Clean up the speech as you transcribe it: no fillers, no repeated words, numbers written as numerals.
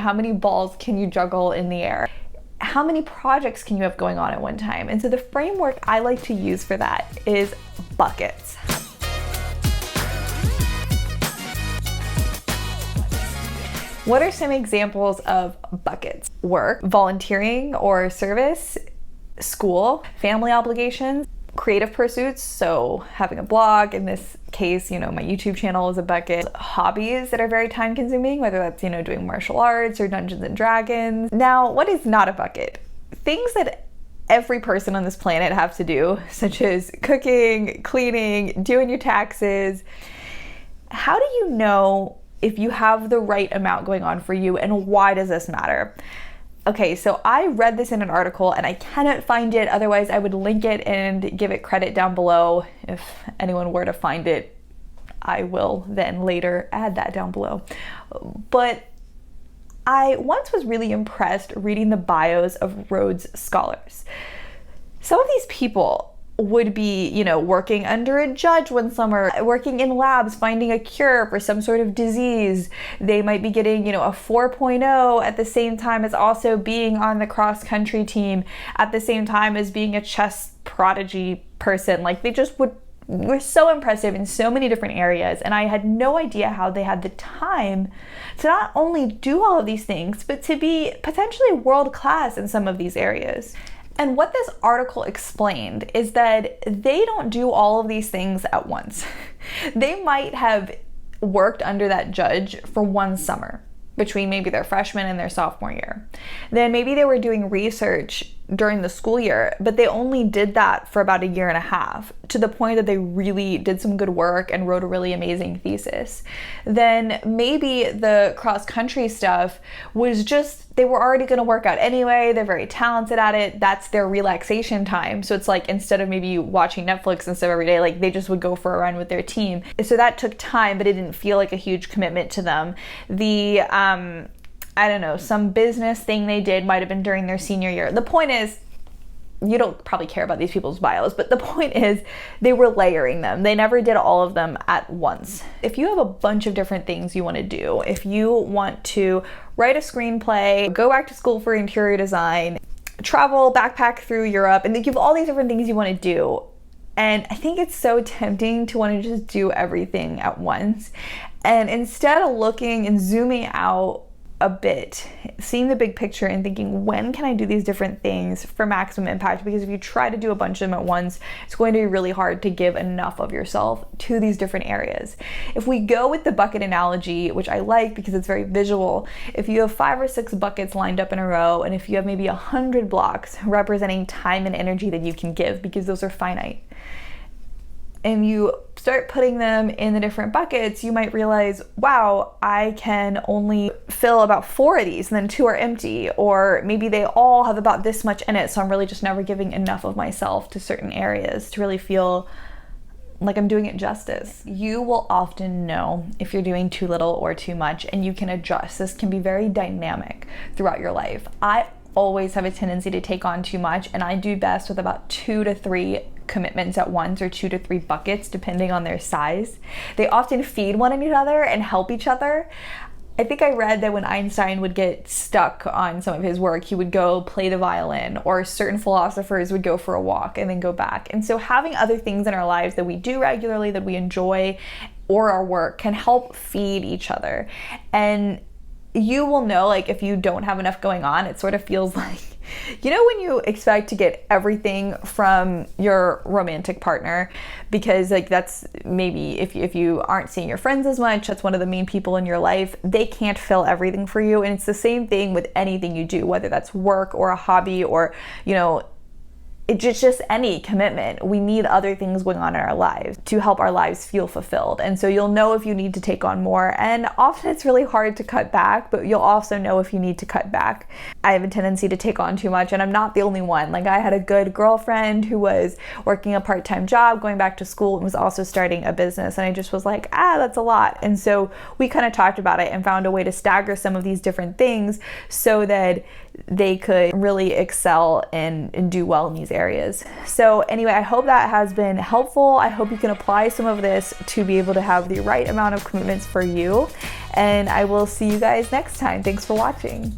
How many balls can you juggle in the air? How many projects can you have going on at one time? And so the framework I like to use for that is buckets. What are some examples of buckets? Work, volunteering or service, school, family obligations, creative pursuits, so having a blog, in this case, my YouTube channel is a bucket. Hobbies that are very time consuming, whether that's, doing martial arts or Dungeons and Dragons. Now, what is not a bucket? Things that every person on this planet have to do, such as cooking, cleaning, doing your taxes. How do you know if you have the right amount going on for you, and why does this matter? Okay, so I read this in an article and I cannot find it, otherwise I would link it and give it credit down below. If anyone were to find it, I will then later add that down below. But I once was really impressed reading the bios of Rhodes Scholars. Some of these people would be, working under a judge one summer, working in labs, finding a cure for some sort of disease. They might be getting, a 4.0 at the same time as also being on the cross-country team, at the same time as being a chess prodigy person. Like, they just were so impressive in so many different areas, and I had no idea how they had the time to not only do all of these things, but to be potentially world-class in some of these areas. And what this article explained is that they don't do all of these things at once. They might have worked under that judge for one summer, between maybe their freshman and their sophomore year. Then maybe they were doing research during the school year, but they only did that for about a year and a half, to the point that they really did some good work and wrote a really amazing thesis. Then maybe the cross-country stuff was just, they were already going to work out anyway, they're very talented at it, that's their relaxation time. So it's like, instead of maybe watching Netflix and stuff every day, like they just would go for a run with their team. So that took time, but it didn't feel like a huge commitment to them. The I don't know, some business thing they did might have been during their senior year. The point is, you don't probably care about these people's bios, but the point is they were layering them. They never did all of them at once. If you have a bunch of different things you want to do, if you want to write a screenplay, go back to school for interior design, travel, backpack through Europe, and you have all these different things you want to do, and I think it's so tempting to want to just do everything at once. And instead of looking and zooming out a bit, seeing the big picture and thinking, when can I do these different things for maximum impact? Because if you try to do a bunch of them at once, it's going to be really hard to give enough of yourself to these different areas. If we go with the bucket analogy, which I like because it's very visual, if you have 5 or 6 buckets lined up in a row, and if you have maybe 100 blocks representing time and energy that you can give, because those are finite, and you start putting them in the different buckets, you might realize, wow, I can only fill about 4 of these, and then 2 are empty, or maybe they all have about this much in it, so I'm really just never giving enough of myself to certain areas to really feel like I'm doing it justice. You will often know if you're doing too little or too much, and you can adjust. This can be very dynamic throughout your life. I always have a tendency to take on too much, and I do best with about 2 to 3 commitments at once, or 2 to 3 buckets depending on their size. They often feed one another and help each other. I think I read that when Einstein would get stuck on some of his work, he would go play the violin, or certain philosophers would go for a walk and then go back. And so having other things in our lives that we do regularly, that we enjoy, or our work, can help feed each other. And you will know, like, if you don't have enough going on, it sort of feels like, when you expect to get everything from your romantic partner, because like that's maybe if you aren't seeing your friends as much, that's one of the main people in your life, they can't fill everything for you. And it's the same thing with anything you do, whether that's work or a hobby, or it's just any commitment. We need other things going on in our lives to help our lives feel fulfilled. And so you'll know if you need to take on more. And often it's really hard to cut back, but you'll also know if you need to cut back. I have a tendency to take on too much, and I'm not the only one. Like, I had a good girlfriend who was working a part-time job, going back to school, and was also starting a business, and I just was like, that's a lot. And so we kind of talked about it and found a way to stagger some of these different things so that they could really excel and do well in these areas. So anyway, I hope that has been helpful. I hope you can apply some of this to be able to have the right amount of commitments for you. And I will see you guys next time. Thanks for watching.